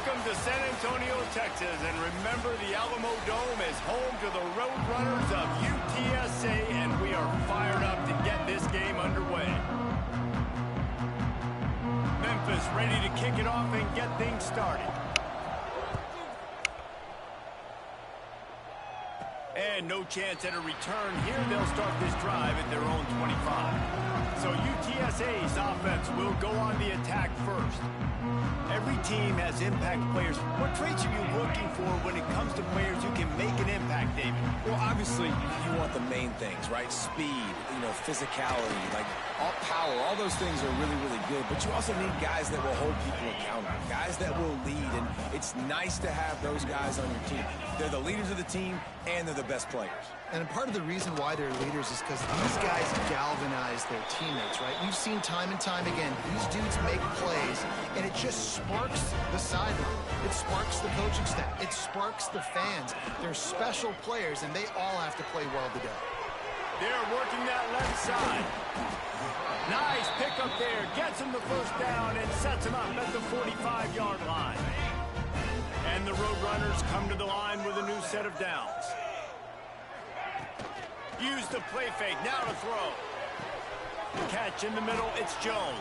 Welcome to San Antonio, Texas, and remember the Alamo Dome is home to the Roadrunners of UTSA, and we are fired up to get this game underway. Memphis ready to kick it off and get things started. And no chance at a return here. They'll start this drive at their own 25. So UTSA's offense will go on the attack first. Every team has impact players. What traits are you looking for when it comes to players who can make an impact, David? Well, obviously, you want the main things, right? Speed, physicality, like all power. All those things are really, really good. But you also need guys that will hold people accountable, guys that will lead. And it's nice to have those guys on your team. They're the leaders of the team, and they're the best players. And part of the reason why they're leaders is because these guys galvanize their teammates, right? We've seen time and time again, these dudes make plays, and it just sparks the sideline. It sparks the coaching staff. It sparks the fans. They're special players, and they all have to play well today. They're working that left side. Nice pickup there. Gets him the first down and sets him up at the 45-yard line. And the Roadrunners come to the line with a new set of downs. Use the play fake, now to throw. The catch in the middle, it's Jones.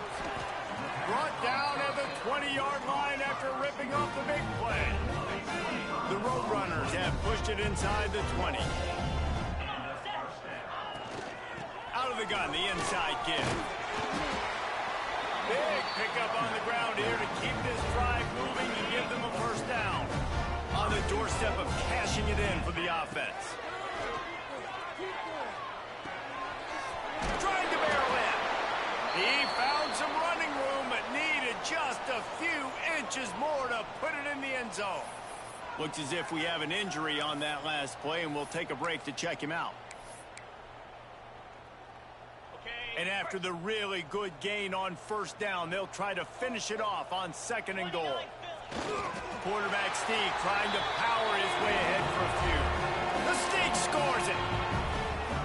Brought down at the 20-yard line after ripping off the big play. The Roadrunners have pushed it inside the 20. Out of the gun, the inside give. Big pickup on the ground here to keep this drive moving and give them a first down. On the doorstep of cashing it in for the offense. Trying to barrel in. He found some running room, but needed just a few inches more to put it in the end zone. Looks as if we have an injury on that last play, and we'll take a break to check him out. And after the really good gain on first down, they'll try to finish it off on 2nd and goal. Quarterback Steve trying to power his way ahead for a few. The Steve scores it.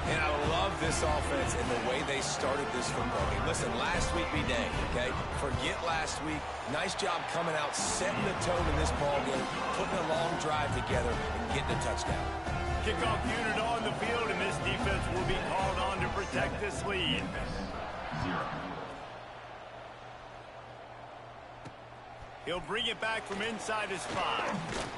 And I love this offense and the way they started this football game. Listen, last week be dang, okay? Forget last week. Nice job coming out, setting the tone in this ball game, putting a long drive together, and getting a touchdown. Kickoff unit on the field, and this defense will be called on to protect this lead. He'll bring it back from inside his 5.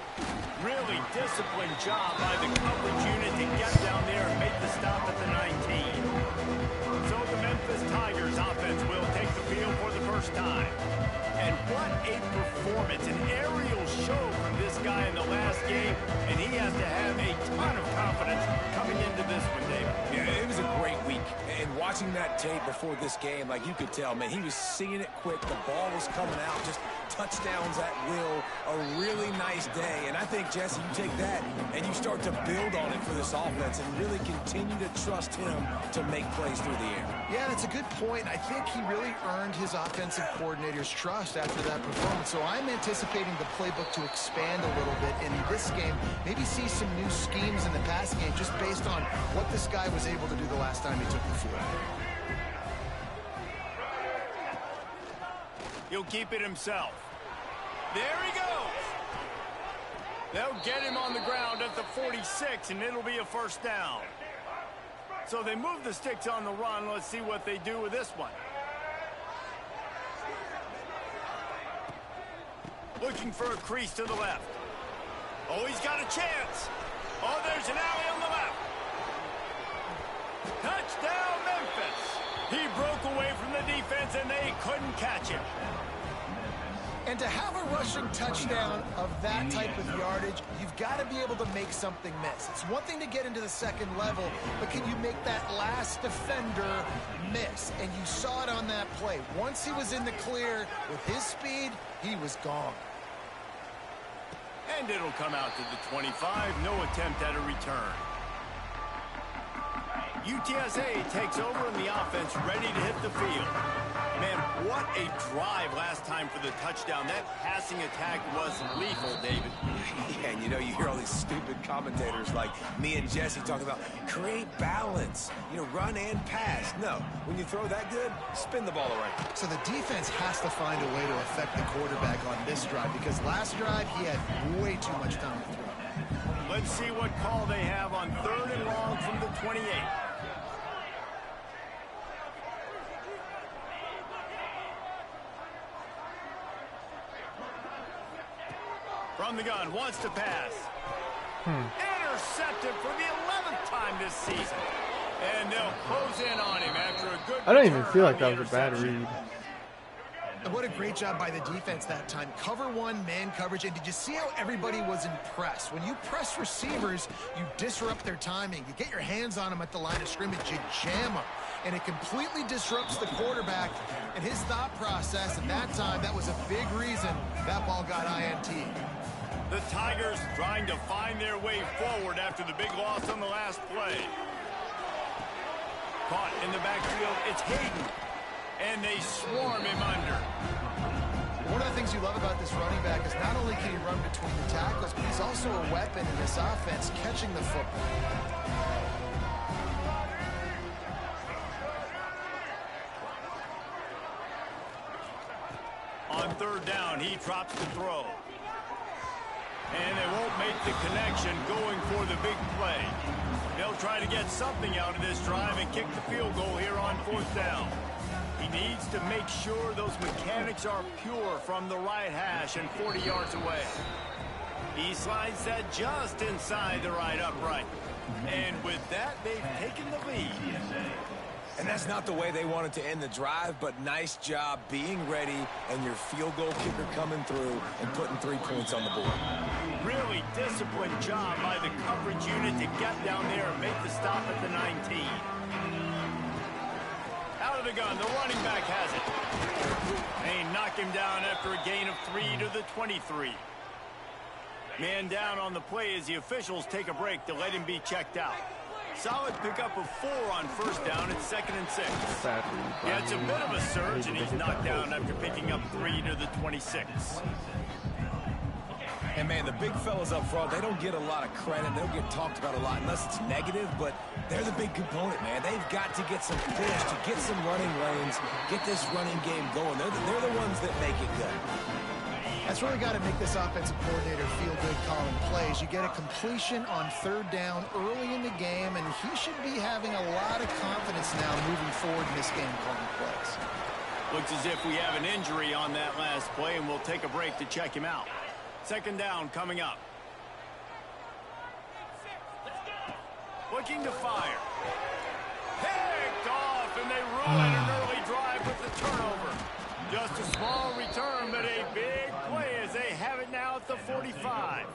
Really disciplined job by the coverage unit to get down there and make the stop at the 19. So the Memphis Tigers offense will take the field for the first time. And what a performance, an aerial show from this guy in the last game, and he has to have a ton of confidence coming into this one, David. Yeah, it was a great week. And watching that tape before this game, like you could tell, man, he was seeing it quick. The ball was coming out, just touchdowns at will. A really nice day. And I think, Jesse, you take that and you start to build on it for this offense and really continue to trust him to make plays through the air. Yeah, that's a good point. I think he really earned his offensive coordinator's trust after that performance. So I'm anticipating the playbook to expand a little bit in this game. Maybe see some new schemes in the passing game just based on what this guy was able to do the last time he took the field. He'll keep it himself. There he goes. They'll get him on the ground at the 46, and it'll be a first down. So they move the sticks on the run. Let's see what they do with this one. Looking for a crease to the left. Oh, he's got a chance. Oh, there's an alley on the left. Touchdown, Memphis. He broke away from the defense, and they couldn't catch him. And to have a rushing touchdown of that type of yardage, you've got to be able to make something miss. It's one thing to get into the second level, but can you make that last defender miss? And you saw it on that play. Once he was in the clear with his speed, he was gone. And it'll come out to the 25. No attempt at a return. UTSA takes over in the offense, ready to hit the field. Man, what a drive last time for the touchdown. That passing attack was lethal, David. Yeah, and you know, you hear all these stupid commentators like me and Jesse talking about create balance, you know, run and pass. No, when you throw that good, spin the ball around. So the defense has to find a way to affect the quarterback on this drive because last drive he had way too much time to throw. Let's see what call they have on 3rd and long from the 28. From the gun, wants to pass. Intercepted for the 11th time this season. And they'll close in on him after a good I don't even feel like that was a bad read. And what a great job by the defense that time. Cover one, man coverage. And did you see how everybody was impressed? When you press receivers, you disrupt their timing. You get your hands on them at the line of scrimmage. You jam them. And it completely disrupts the quarterback and his thought process. At that time, that was a big reason that ball got INT. The Tigers trying to find their way forward after the big loss on the last play. Caught in the backfield, it's Hayden. And they swarm him under. One of the things you love about this running back is not only can he run between the tackles, but he's also a weapon in this offense, catching the football. On 3rd down, he drops the throw. And they won't make the connection going for the big play. They'll try to get something out of this drive and kick the field goal here on 4th down. He needs to make sure those mechanics are pure from the right hash and 40 yards away. He slides that just inside the right upright. And with that, they've taken the lead. And that's not the way they wanted to end the drive, but nice job being ready and your field goal kicker coming through and putting 3 points on the board. Really disciplined job by the coverage unit to get down there and make the stop at the 19. Out of the gun, the running back has it. They knock him down after a gain of 3 to the 23. Man down on the play as the officials take a break to let him be checked out. Solid pickup of 4 on 1st down. It's 2nd and 6. Yeah, it's a bit of a surge, and he's knocked down after picking up 3 to the 26. And, man, the big fellas up front, they don't get a lot of credit. They don't get talked about a lot unless it's negative, but they're the big component, man. They've got to get some push, to get some running lanes, get this running game going. They're the ones that make it good. That's really got to make this offensive coordinator feel good calling plays. You get a completion on 3rd down early in the game, and he should be having a lot of confidence now moving forward in this game calling plays. Looks as if we have an injury on that last play, and we'll take a break to check him out. 2nd down coming up. Looking to fire. Picked off, and they ruin an early drive with the turnover. Just a small return, but a big play as they have it now at the 45.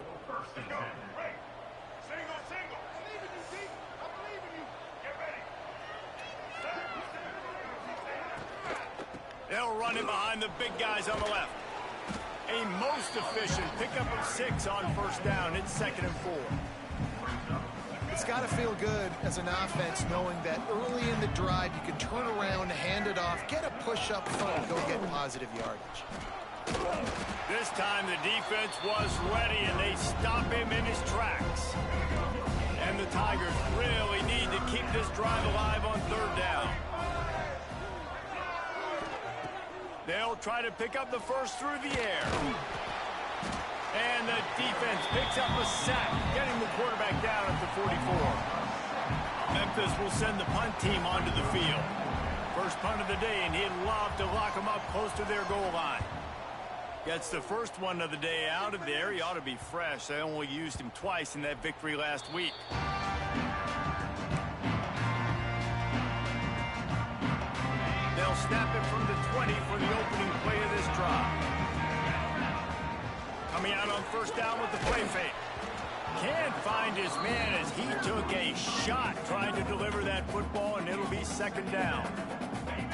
They'll run it behind the big guys on the left. A most efficient pickup of 6 on 1st down. It's 2nd and 4. It's got to feel good as an offense knowing that early in the drive you can turn around, hand it off, get a push up front, and go get positive yardage. This time the defense was ready, and they stop him in his tracks. And the Tigers really need to keep this drive alive on 3rd down. They'll try to pick up the first through the air. And the defense picks up a sack, getting the quarterback down at the 44. Memphis will send the punt team onto the field. First punt of the day, and he'd love to lock them up close to their goal line. Gets the first one of the day out of there. He ought to be fresh. They only used him twice in that victory last week. They'll snap it from the 20 for the opening play of this drive. Coming out on 1st down with the play fake. Can't find his man as he took a shot trying to deliver that football, and it'll be 2nd down.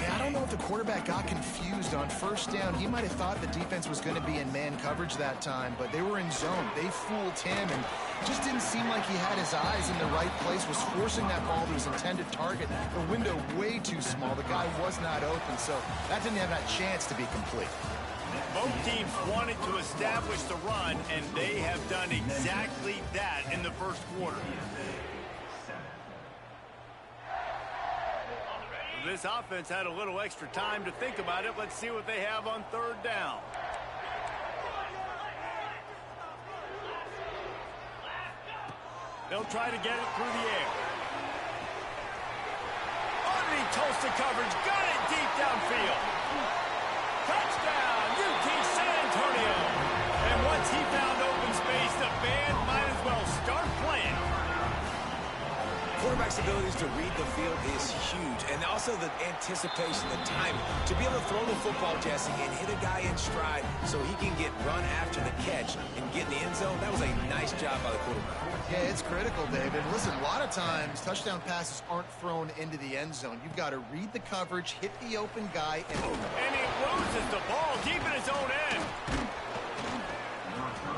Yeah, I don't know if the quarterback got confused on first down. He might have thought the defense was going to be in man coverage that time, but they were in zone. They fooled him and just didn't seem like he had his eyes in the right place, was forcing that ball to his intended target. The window way too small. The guy was not open, so that didn't have that chance to be complete. Both teams wanted to establish the run, and they have done exactly that in the first quarter. This offense had a little extra time to think about it. Let's see what they have on third down. They'll try to get it through the air. Underneath Tulsa coverage, got it deep downfield. Touchdown, UT San Antonio. And once he found open space, the band might as well start playing. Quarterback's abilities to read the field is huge, and also the anticipation, the timing. To be able to throw the football, Jesse, and hit a guy in stride so he can get run after the catch and get in the end zone, that was a nice job by the quarterback. Yeah, it's critical, David. Listen, a lot of times touchdown passes aren't thrown into the end zone. You've got to read the coverage, hit the open guy, and he loses the ball deep in his own end.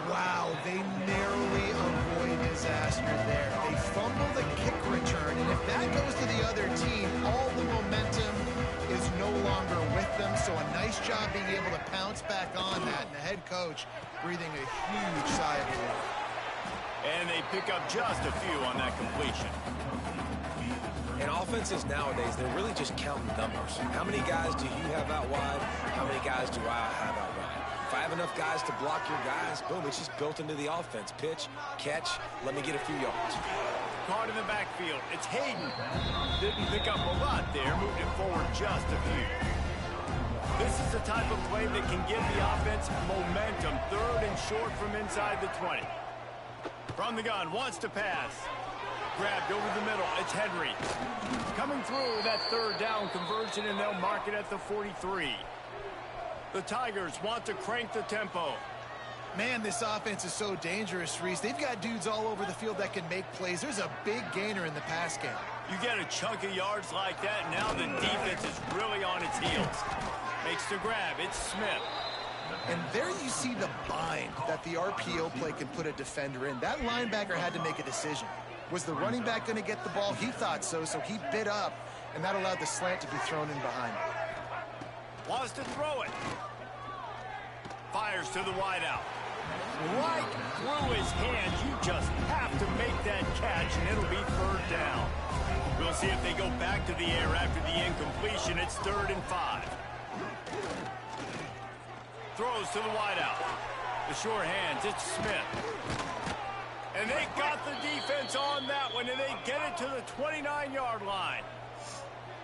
Wow, they narrowly avoid disaster there. They fumble the kick return, and if that goes to the other team, all the momentum is no longer with them. So a nice job being able to pounce back on that, and the head coach breathing a huge sigh of relief. And they pick up just a few on that completion. And offenses nowadays, they're really just counting numbers. How many guys do you have out wide? How many guys do I have out wide? If I have enough guys to block your guys, boom, it's just built into the offense. Pitch, catch, let me get a few yards. Caught in the backfield. It's Hayden. Didn't pick up a lot there. Moved it forward just a few. This is the type of play that can give the offense momentum. Third and short from inside the 20. From the gun, wants to pass. Grabbed over the middle. It's Henry. Coming through that third down conversion, and they'll mark it at the 43. The Tigers want to crank the tempo. Man, this offense is so dangerous, Reese. They've got dudes all over the field that can make plays. There's a big gainer in the pass game. You get a chunk of yards like that, now the defense is really on its heels. Makes the grab. It's Smith. And there you see the bind that the RPO play can put a defender in. That linebacker had to make a decision. Was the running back going to get the ball? He thought so, so he bit up, and that allowed the slant to be thrown in behind him. Wants to throw it. Fires to the wideout. Right through his hands. You just have to make that catch, and it'll be third down. We'll see if they go back to the air after the incompletion. It's 3rd and 5. Throws to the wideout. The short hands, it's Smith. And they got the defense on that one, and they get it to the 29-yard line.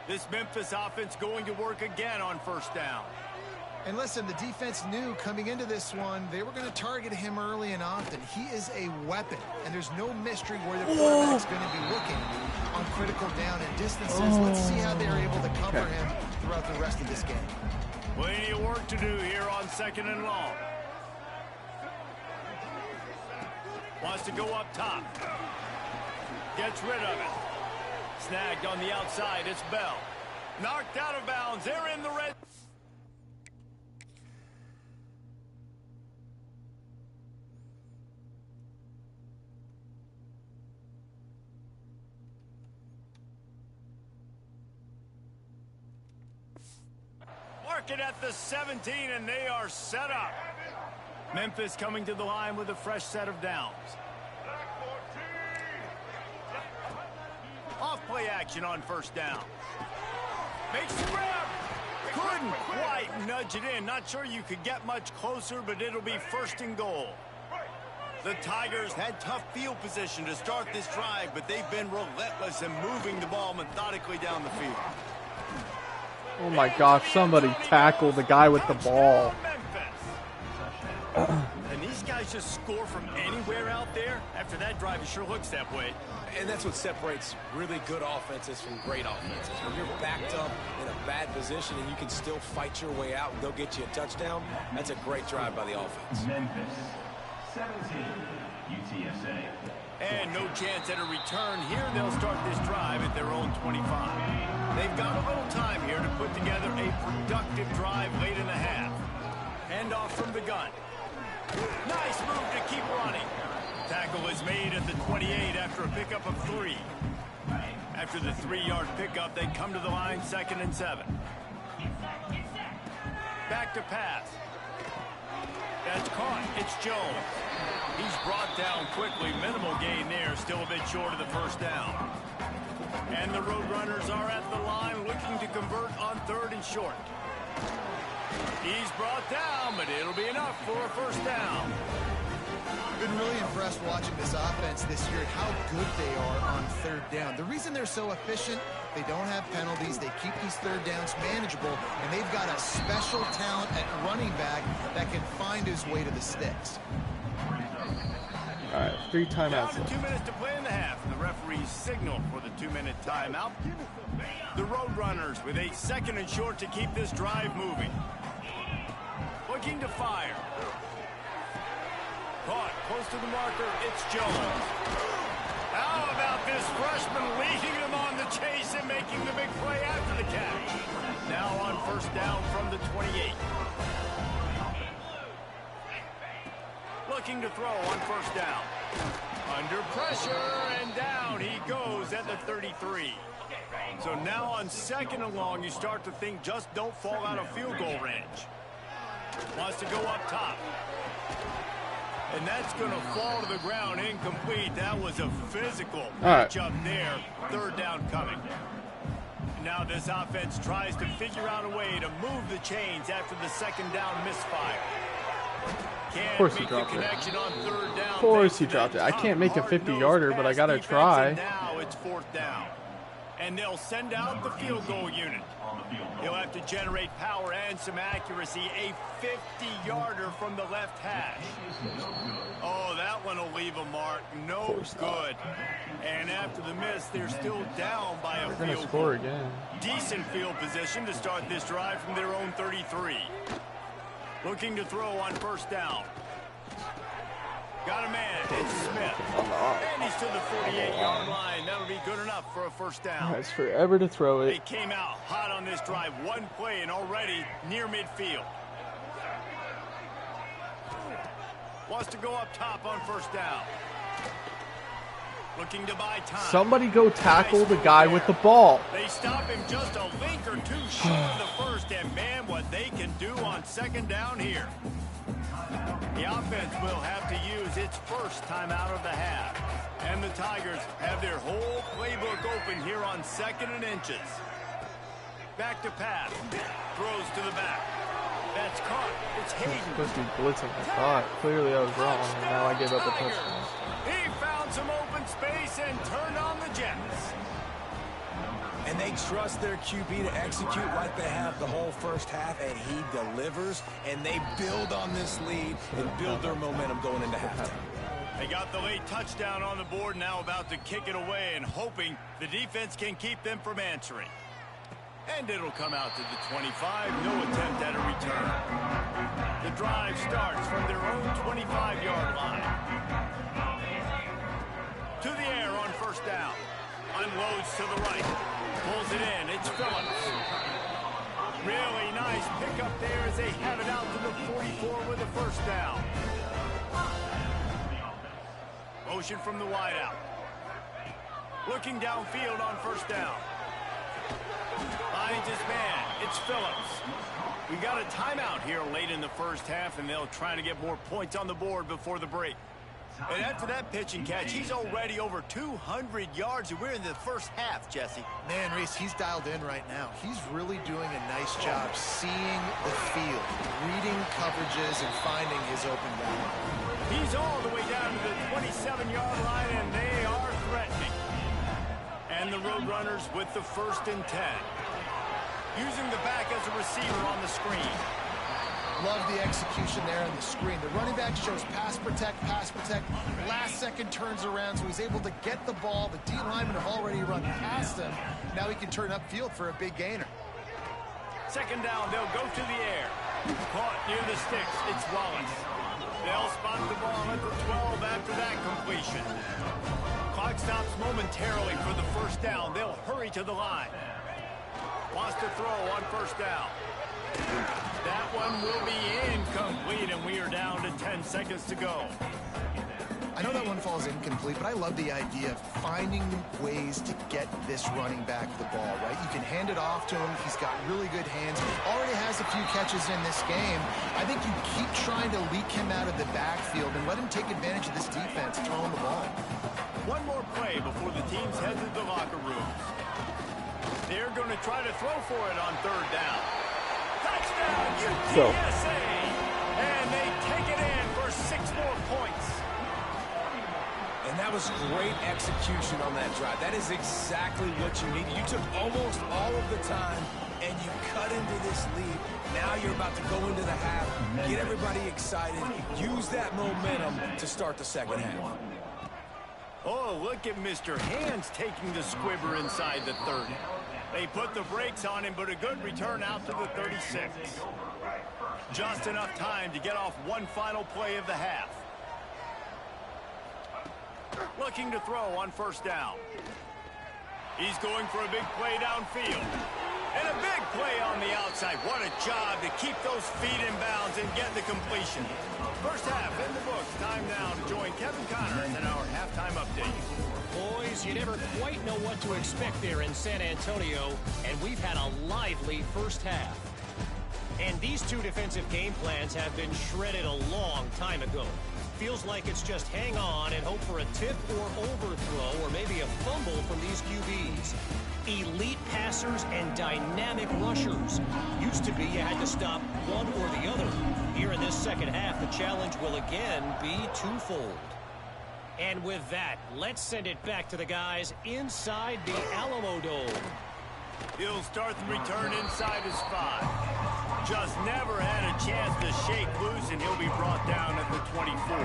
This Memphis offense going to work again on first down. And listen, the defense knew coming into this one, they were going to target him early and often. He is a weapon, and there's no mystery where the quarterback's going to be looking on critical down and distances. Let's see how they're able to cover him throughout the rest of this game. Plenty of work to do here on 2nd and long. Wants to go up top. Gets rid of it. Snagged on the outside, it's Bell. Knocked out of bounds, they're in the red. Mark it at the 17, and they are set up. Memphis coming to the line with a fresh set of downs. Off-play action on first down. Makes the grab. Couldn't quite nudge it in. Not sure you could get much closer, but it'll be 1st and goal. The Tigers had tough field position to start this drive, but they've been relentless in moving the ball methodically down the field. Oh my gosh, somebody tackled the guy with the ball. And these guys just score from anywhere out there. After that drive, it sure looks that way. And that's what separates really good offenses from great offenses. When you're backed up in a bad position and you can still fight your way out and they'll get you a touchdown, that's a great drive by the offense. Memphis, 17, UTSA. And no chance at a return here. They'll start this drive at their own 25. They've got a little time here to put together a productive drive late in the half. Handoff from the gun. Nice move to keep running. Tackle is made at the 28 after a pickup of 3. After the 3-yard pickup, they come to the line 2nd and 7. Back to pass. That's caught. It's Jones. He's brought down quickly. Minimal gain there. Still a bit short of the first down. And the Roadrunners are at the line looking to convert on 3rd and short. He's brought down, but it'll be enough for a first down. Been really impressed watching this offense this year and how good they are on 3rd down. The reason they're so efficient, they don't have penalties, they keep these 3rd downs manageable, and they've got a special talent at running back that can find his way to the sticks. All right, 3 timeouts. Down to 2 minutes to play in the half, and the referees signal for the 2-minute timeout. The Roadrunners with a 2nd and short to keep this drive moving. Looking to fire. Caught close to the marker. It's Jones. How about this freshman leading him on the chase and making the big play after the catch? Now on first down from the 28. Looking to throw on first down. Under pressure, and down he goes at the 33. So now on 2nd and long, you start to think just don't fall out of field goal range. Wants to go up top. And that's going to fall to the ground incomplete. That was a physical matchup there. 3rd down coming. Now this offense tries to figure out a way to move the chains after the 2nd down misfire. Of course he dropped it. Of course he dropped it. I can't make a 50-yarder, but I got to try. Now it's 4th down. And they'll send out the field goal unit. He'll have to generate power and some accuracy. A 50-yarder from the left hash. Oh, that one will leave a mark. No good. And after the miss, they're still down by a They're field gonna score goal. again. Decent field position to start this drive from their own 33. Looking to throw on first down. Got a man. It's Smith. And he's to the 48-yard line. That'll be good enough for a first down. It's forever to throw They it. came out hot on this drive. One play and already near midfield. Wants to go up top on first down. Looking to buy time. Somebody go tackle the guy with the ball. They stop him just a link or two short of the first, and man, what they can do on 2nd down here. The offense will have to use its first timeout of the half. And the Tigers have their whole playbook open here on 2nd and inches. Back to pass. Throws to the back. That's caught. It's Hayden. Supposed to be blitzing, I thought. Clearly I was wrong. Now I gave up a touchdown. He found some open space and turned on the Jets. And they trust their QB to execute like they have the whole first half, and he delivers, and they build on this lead and build their momentum going into halftime. They got the late touchdown on the board, now about to kick it away and hoping the defense can keep them from answering. And it'll come out to the 25, no attempt at a return. The drive starts from their own 25-yard line. To the air on first down. Unloads to the right. Pulls it in. It's Phillips. Really nice pickup there as they have it out to the 44 with a first down. Motion from the wideout. Looking downfield on first down. Finds his man. It's Phillips. We got a timeout here late in the first half, and they'll try to get more points on the board before the break. And after that pitch and catch, he's already over 200 yards, and we're in the first half, Jesse. Man, Reese, he's dialed in right now. He's really doing a nice job seeing the field, reading coverages, and finding his open route. He's all the way down to the 27-yard line, and they are threatening. And the Roadrunners with the 1st and 10. Using the back as a receiver on the screen. Love the execution there on the screen. The running back shows pass protect, pass protect. Last second turns around, so he's able to get the ball. The D linemen have already run past him. Now he can turn upfield for a big gainer. 2nd down, they'll go to the air. Caught near the sticks. It's Wallace. They'll spot the ball at the 12 after that completion. Clock stops momentarily for the first down. They'll hurry to the line. Wants to throw on first down. That one will be incomplete, and we are down to 10 seconds to go. I know that one falls incomplete, but I love the idea of finding ways to get this running back the ball, right? You can hand it off to him. He's got really good hands. Already has a few catches in this game. I think you keep trying to leak him out of the backfield and let him take advantage of this defense throwing the ball. One more play before the teams head to the locker rooms. They're going to try to throw for it on third down. Touchdown, UTSA! And they take it in for 6 more points. And that was great execution on that drive. That is exactly what you need. You took almost all of the time, and you cut into this lead. Now you're about to go into the half, get everybody excited, use that momentum to start the second half. Oh, look at Mr. Hands taking the squibber inside the 30. They put the brakes on him, but a good return out to the 36. Just enough time to get off one final play of the half. Looking to throw on first down. He's going for a big play downfield. And a big play on the outside. What a job to keep those feet in bounds and get the completion. First half in the books. Time now to join Kevin Connors in our halftime update. Boys, you never quite know what to expect there in San Antonio, and we've had a lively first half. And these two defensive game plans have been shredded a long time ago. Feels like it's just hang on and hope for a tip or overthrow or maybe a fumble from these QBs. Elite passers and dynamic rushers. Used to be you had to stop one or the other. Here in this second half, the challenge will again be twofold. And with that, let's send it back to the guys inside the Alamo Dome. He'll start the return inside his 5. Just never had a chance to shake loose, and he'll be brought down at the 24.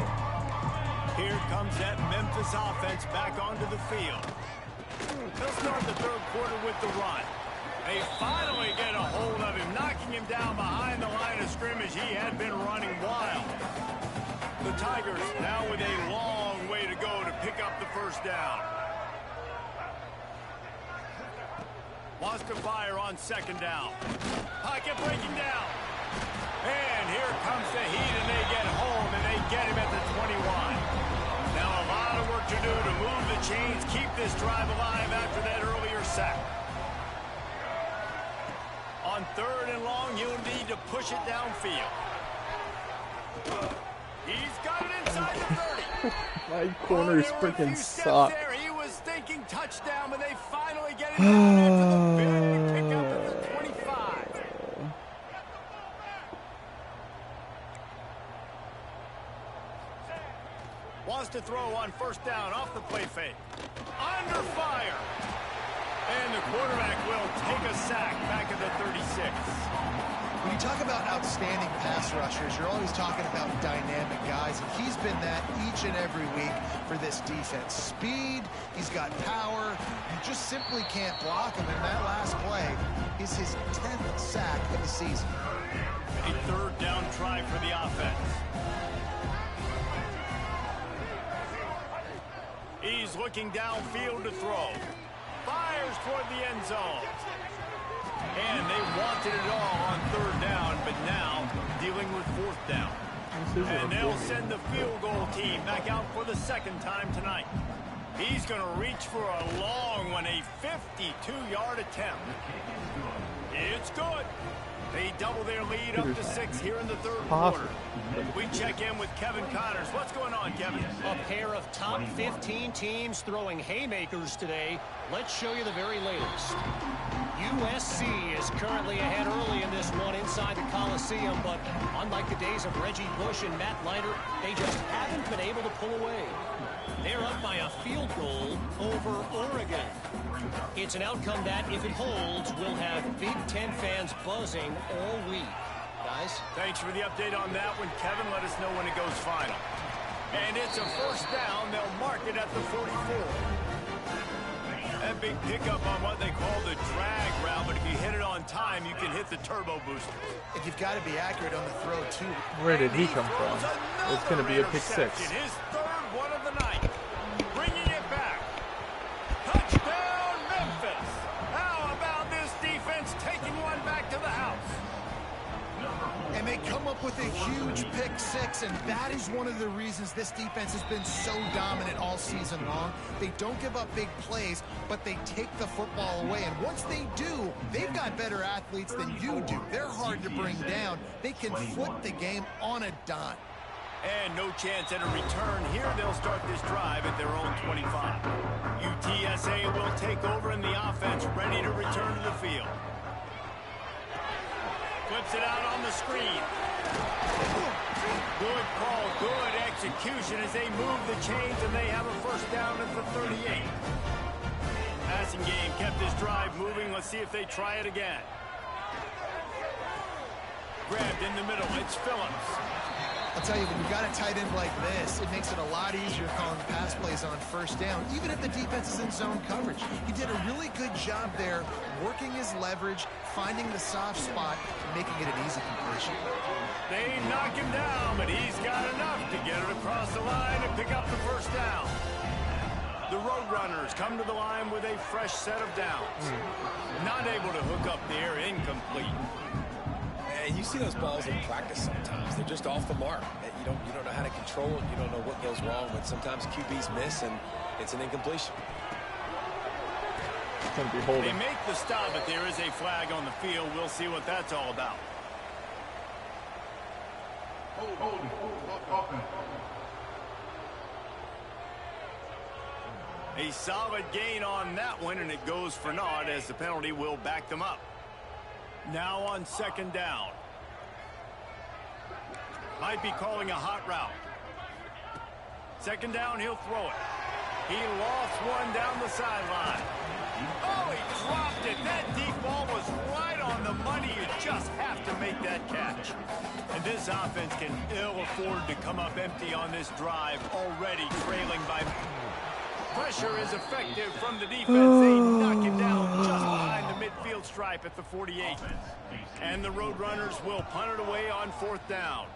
Here comes that Memphis offense back onto the field. They'll start the third quarter with the run. They finally get a hold of him, knocking him down behind the line of scrimmage. He had been running wild. The Tigers now with a long way to go to pick up the first down. Wants to fire on second down. Pocket breaking down. And here comes the heat, and they get home, and they get him at the 21. Now a lot of work to do to move the chains, keep this drive alive after that earlier sack. On third and long, you'll need to push it downfield. He's got it inside the 30. My corners freaking suck. He was thinking touchdown, but they finally get it down after the big pickup at the 25. Wants to throw on first down off the play fake. Under fire. And the quarterback will take a sack back at the 36. When you talk about outstanding pass rushers, you're always talking about dynamic guys, and he's been that each and every week for this defense. Speed, he's got power, you just simply can't block him, and that last play is his 10th sack of the season. A third down try for the offense. He's looking downfield to throw. Fires toward the end zone. And they wanted it all on third down, but now dealing with fourth down. And they'll send the field goal team back out for the second time tonight. He's going to reach for a long one, a 52-yard attempt. It's good. They double their lead up to 6 here in the third quarter. We check in with Kevin Connors. What's going on, Kevin? A pair of top 15 teams throwing haymakers today. Let's show you the very latest. USC is currently ahead early in this one inside the Coliseum, but unlike the days of Reggie Bush and Matt Leiter, they just haven't been able to pull away. They're up by a field goal over Oregon. It's an outcome that, if it holds, will have Big Ten fans buzzing all week. Guys? Thanks for the update on that one, Kevin. Let us know when it goes final. And it's a first down. They'll mark it at the 44. A big pickup on what they call the drag route, but if you hit it on time, you can hit the turbo booster. And you've got to be accurate on the throw, too. Where did he come from? It's going to be a pick six. His third one of the night. Bringing it back. Touchdown, Memphis. How about this defense taking one back to the house? And they come up with a huge pick six, and that is one of the reasons this defense has been so dominant all season long. They don't give up big plays, but they take the football away. And once they do, they've got better athletes than you do. They're hard to bring down. They can flip the game on a dime. And no chance at a return here. They'll start this drive at their own 25. UTSA will take over in the offense, ready to return to the field. Flips it out on the screen. Good call, good execution as they move the chains, and they have a first down at the 38. Passing game kept this drive moving. Let's see if they try it again. Grabbed in the middle. It's Phillips. I'll tell you, when you've got a tight end like this, it makes it a lot easier calling pass plays on first down, even if the defense is in zone coverage. He did a really good job there, working his leverage, finding the soft spot, making it an easy completion. They knock him down, but he's got enough to get it across the line and pick up the first down. The Roadrunners come to the line with a fresh set of downs. Not able to hook up there, incomplete. And you see those balls in practice sometimes. They're just off the mark. You don't know how to control it. You don't know what goes wrong, but sometimes QBs miss, and it's an incompletion. It's going to be holding. They make the stop, but there is a flag on the field. We'll see what that's all about. A solid gain on that one, and it goes for naught as the penalty will back them up. Now on second down. Might be calling a hot route. Second down, he'll throw it. He lost one down the sideline. Oh, he dropped it. That deep ball was right on the money. You just have to make that catch. And this offense can ill afford to come up empty on this drive, already trailing by... Pressure is effective from the defense. They knock him down just behind the midfield stripe at the 48. And the Roadrunners will punt it away on fourth down.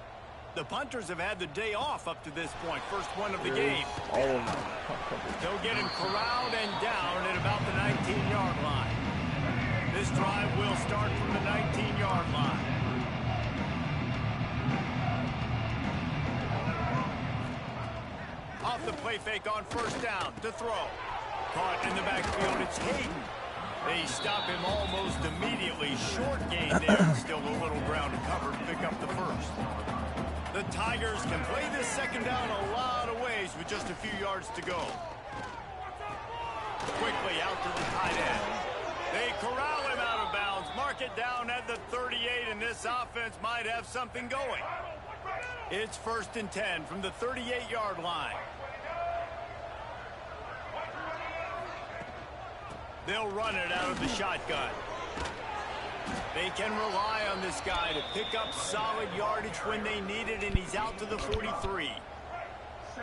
The punters have had the day off up to this point. First one of the game. They'll get him corralled and down at about the 19-yard line. This drive will start from the 19-yard line. Off the play fake on first down to throw. Caught in the backfield, it's Hayden. They stop him almost immediately. Short gain there. Still a little ground to cover to pick up the first. The Tigers can play this second down a lot of ways with just a few yards to go. Quickly out to the tight end. They corral him out of bounds. Mark it down at the 38, and this offense might have something going. It's 1st and 10 from the 38-yard line. They'll run it out of the shotgun. They can rely on this guy to pick up solid yardage when they need it, and he's out to the 43.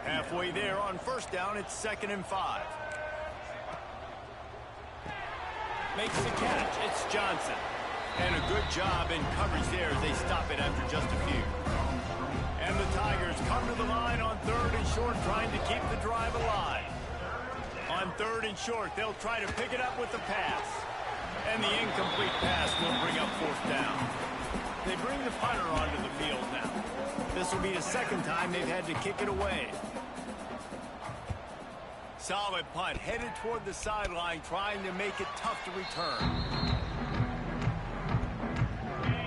Halfway there on first down, it's 2nd and 5. Makes the catch. It's Johnson. And a good job in coverage there as they stop it after just a few. And the Tigers come to the line on 3rd and short, trying to keep the drive alive. On 3rd and short, they'll try to pick it up with the pass. And the incomplete pass will bring up 4th down. They bring the punter onto the field now. This will be the second time they've had to kick it away. Solid punt, headed toward the sideline, trying to make it tough to return.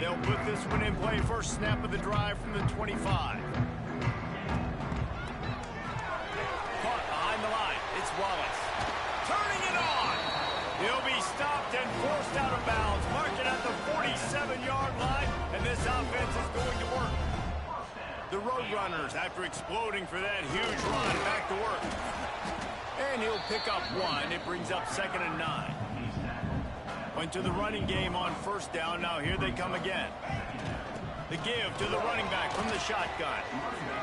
They'll put this one in play. First snap of the drive from the 25. Caught behind the line. It's Wallace. Turning it on. He'll be stopped and forced out of bounds. Mark it at the 47-yard line, and this offense is going to work. The Roadrunners, after exploding for that huge run, back to work. And he'll pick up one. It brings up 2nd and 9. Went to the running game on first down. Now here they come again. The give to the running back from the shotgun.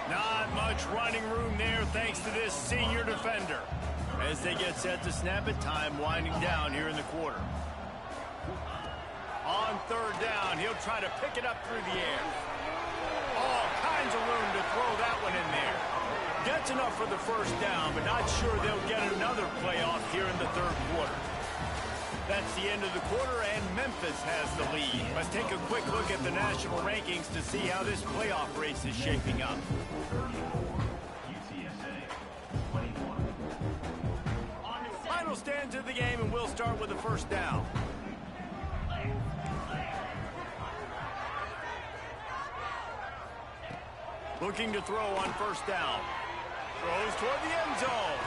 Not much running room there thanks to this senior defender. As they get set to snap it, time winding down here in the quarter. On third down, he'll try to pick it up through the air. All kinds of room to throw that one in there. Gets enough for the first down, but not sure they'll get another playoff here in the third quarter. That's the end of the quarter, and Memphis has the lead. Let's take a quick look at the national rankings to see how this playoff race is shaping up. Final stands of the game, and we'll start with the first down. Looking to throw on first down. Throws toward the end zone.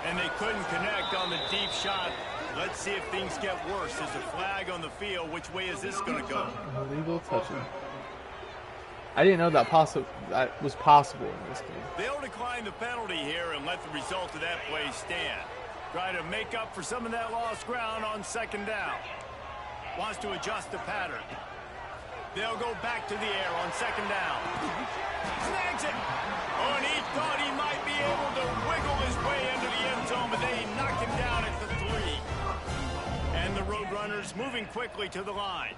And they couldn't connect on the deep shot. Let's see if things get worse. There's a flag on the field. Which way is this going to go? Illegal touching. I didn't know that was possible in this game. They'll decline the penalty here and let the result of that play stand. Try to make up for some of that lost ground on second down. Wants to adjust the pattern. They'll go back to the air on second down. Snags it. Oh, and he thought he might be able to wiggle his way into the end zone, but they knock him down at the 3. And the Roadrunners moving quickly to the line.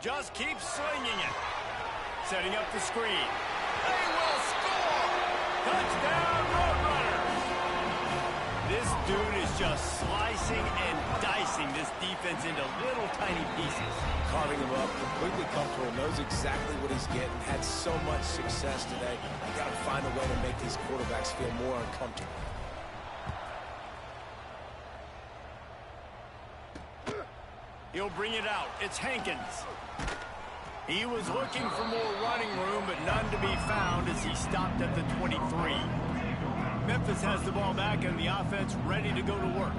Just keep slinging it. Setting up the screen. They will score. Touchdown, Roadrunners. This dude is just slicing and dicing this defense into little tiny pieces. Carving him up, completely comfortable, knows exactly what he's getting, had so much success today. You got to find a way to make these quarterbacks feel more uncomfortable. He'll bring it out. It's Hankins. He was looking for more running room, but none to be found as he stopped at the 23. Memphis has the ball back and the offense ready to go to work.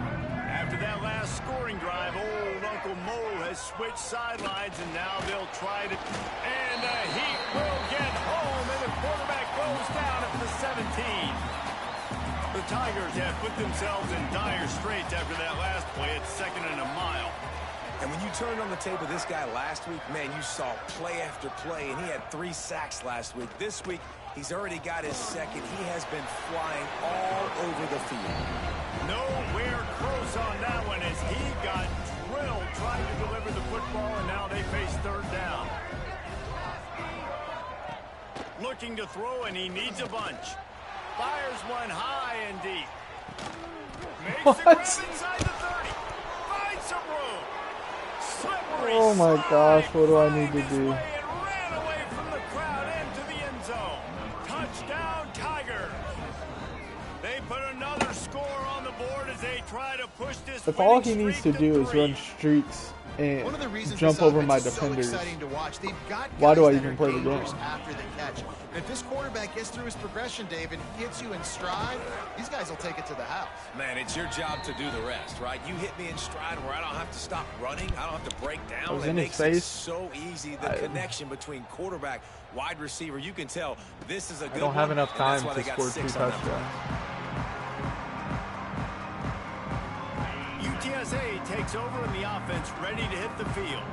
After that last scoring drive, old Uncle Mo has switched sidelines, and now they'll try to... And the Heat will get home, and the quarterback goes down at the 17. The Tigers have put themselves in dire straits after that last play. It's 2nd and a mile. And when you turned on the tape of this guy last week, man, you saw play after play, and he had 3 sacks last week. This week, he's already got his 2nd. He has been flying all over the field. Nowhere close on that one as he got drilled trying to deliver the football, and now they face third down. Looking to throw, and he needs a bunch. Fires one high and deep. Makes the grab inside the 30. Finds some room. Slippery. Oh my gosh, what do I need to do? Ran away from the crowd into the end zone. Touchdown, Tigers. They put another score on the board as they try to push this. If all he needs to do is run streaks and jump over my defenders, why do I even play the game? After the catch. And if this quarterback gets through his progression, David, gets you in stride, these guys will take it to the house. Man, it's your job to do the rest, right? You hit me in stride where I don't have to stop running. I don't have to break down. I was it in makes his face. It so easy. The connection between quarterback, wide receiver, you can tell this is a good I don't have enough time to score 2 touchdowns. UTSA takes over in the offense, ready to hit the field.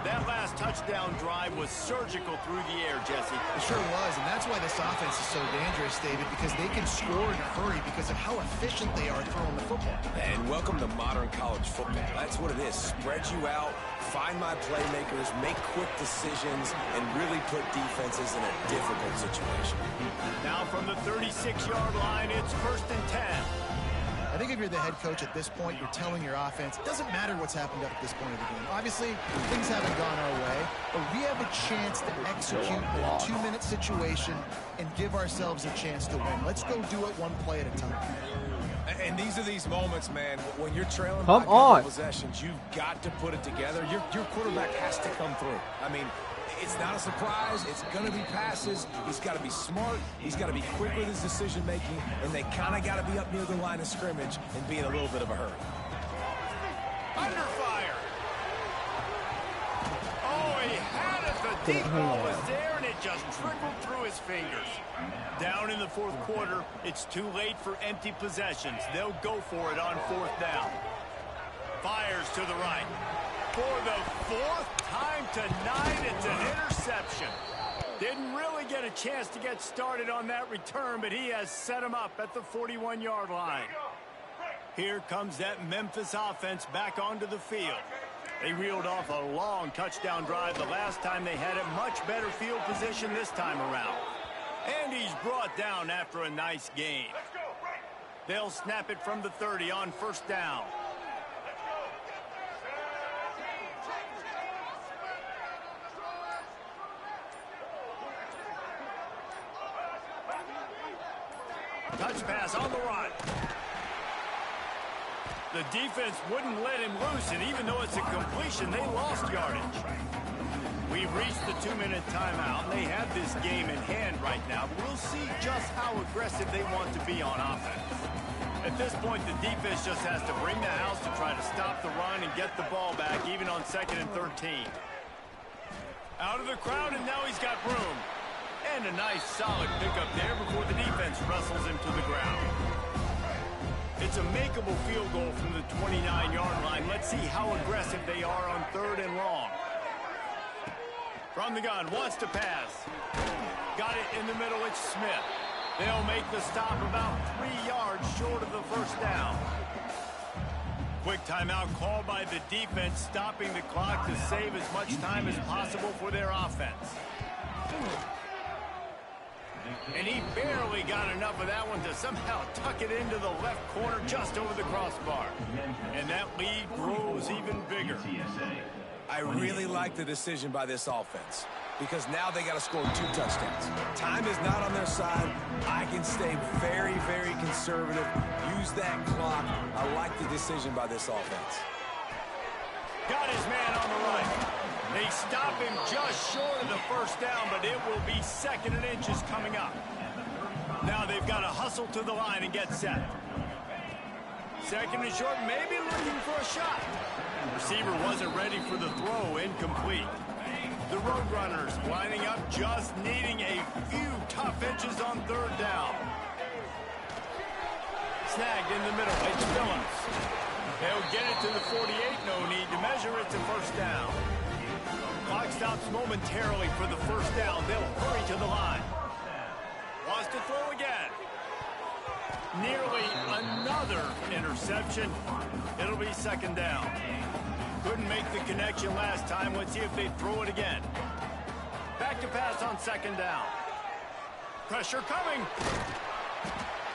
That last touchdown drive was surgical through the air, Jesse. It sure was, and that's why this offense is so dangerous, David, because they can score in a hurry because of how efficient they are throwing the football. And welcome to modern college football. That's what it is. Spread you out, find my playmakers, make quick decisions, and really put defenses in a difficult situation. Now from the 36-yard line, it's 1st and 10. I think if you're the head coach at this point, you're telling your offense, it doesn't matter what's happened up at this point of the game. Obviously, things haven't gone our way, but we have a chance to execute in a 2-minute situation and give ourselves a chance to win. Let's go do it one play at a time. And these are these moments, man, when you're trailing by a couple possessions, you've got to put it together. Your quarterback has to come through. I mean, it's not a surprise. It's going to be passes. He's got to be smart. He's got to be quick with his decision-making, and they kind of got to be up near the line of scrimmage and be in a little bit of a hurry. Under fire. Oh, he had it. The deep ball was there, and it just trickled through his fingers. Down in the 4th quarter, it's too late for empty possessions. They'll go for it on 4th down. Fires to the right. For the 4th time tonight, it's an interception. Didn't really get a chance to get started on that return, but he has set him up at the 41-yard line. Here comes that Memphis offense back onto the field. They reeled off a long touchdown drive the last time they had it. Much better field position this time around. And he's brought down after a nice gain. They'll snap it from the 30 on first down. Touch pass on the run. The defense wouldn't let him loose, and even though it's a completion, they lost yardage. We've reached the 2-minute timeout, and they have this game in hand right now. But we'll see just how aggressive they want to be on offense. At this point, the defense just has to bring the house to try to stop the run and get the ball back, even on 2nd and 13. Out of the crowd, and now he's got room. And a nice, solid pickup there before the defense wrestles him to the ground. It's a makeable field goal from the 29-yard line. Let's see how aggressive they are on 3rd and long. From the gun, wants to pass. Got it in the middle, it's Smith. They'll make the stop about 3 yards short of the first down. Quick timeout called by the defense, stopping the clock to save as much time as possible for their offense. And he barely got enough of that one to somehow tuck it into the left corner just over the crossbar. And that lead grows even bigger. I really like the decision by this offense because now they got to score 2 touchdowns. Time is not on their side. I can stay very, very conservative. Use that clock. I like the decision by this offense. Got his man on the run. They stop him just short of the first down, but it will be 2nd and inches coming up. Now they've got to hustle to the line and get set. 2nd and short, maybe looking for a shot. Receiver wasn't ready for the throw, incomplete. The Roadrunners lining up, just needing a few tough inches on 3rd down. Snagged in the middle, it's Phillips. They'll get it to the 48, no need to measure it to first down. Clock stops momentarily for the first down. They'll hurry to the line. Wants to throw again. Nearly another interception. It'll be 2nd down. Couldn't make the connection last time. Let's see if they throw it again. Back to pass on 2nd down. Pressure coming.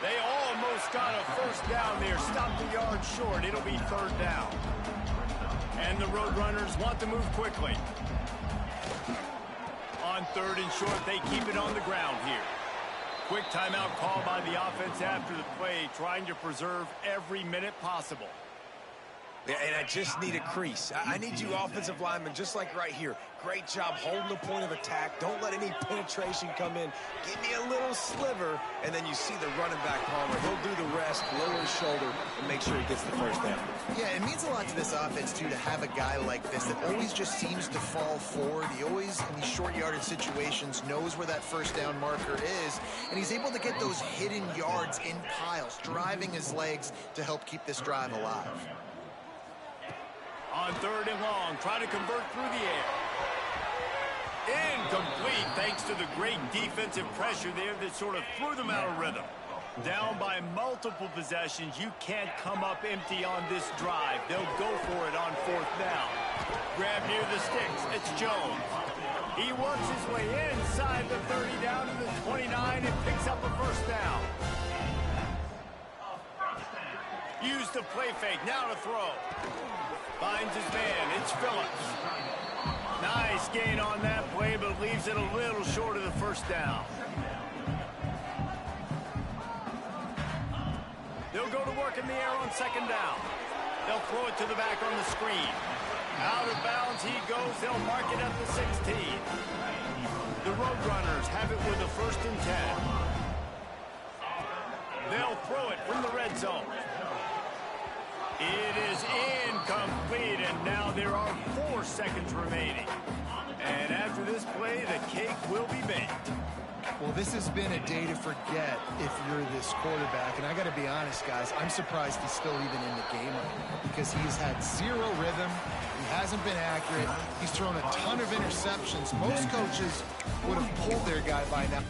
They almost got a first down there. Stopped a yard short. It'll be 3rd down. And the Roadrunners want to move quickly. On 3rd and short, they keep it on the ground here. Quick timeout call by the offense after the play, trying to preserve every minute possible. Yeah, and I just need a crease. I need you offensive linemen, just like right here. Great job holding the point of attack. Don't let any penetration come in. Give me a little sliver, and then you see the running back, Palmer. He'll do the rest, lower his shoulder, and make sure he gets the first down. Yeah, it means a lot to this offense, too, to have a guy like this that always just seems to fall forward. He always, in these short yardage situations, knows where that first down marker is, and he's able to get those hidden yards in piles, driving his legs to help keep this drive alive. On 3rd and long, try to convert through the air. Incomplete, thanks to the great defensive pressure there that sort of threw them out of rhythm. Down by multiple possessions, you can't come up empty on this drive. They'll go for it on 4th down. Grab near the sticks, it's Jones. He works his way inside the 30 down to the 29 and picks up a first down. Use the play fake, now to throw. Finds his man, it's Phillips. Nice gain on that play, but leaves it a little short of the first down. They'll go to work in the air on 2nd down. They'll throw it to the back on the screen. Out of bounds he goes, they'll mark it at the 16. The Roadrunners have it with a 1st and 10. They'll throw it from the red zone. It is incomplete, and now there are 4 seconds remaining. And after this play, the cake will be baked. Well, this has been a day to forget if you're this quarterback. And I got to be honest, guys, I'm surprised he's still even in the game right now because he's had zero rhythm. He hasn't been accurate. He's thrown a ton of interceptions. Most coaches would have pulled their guy by now.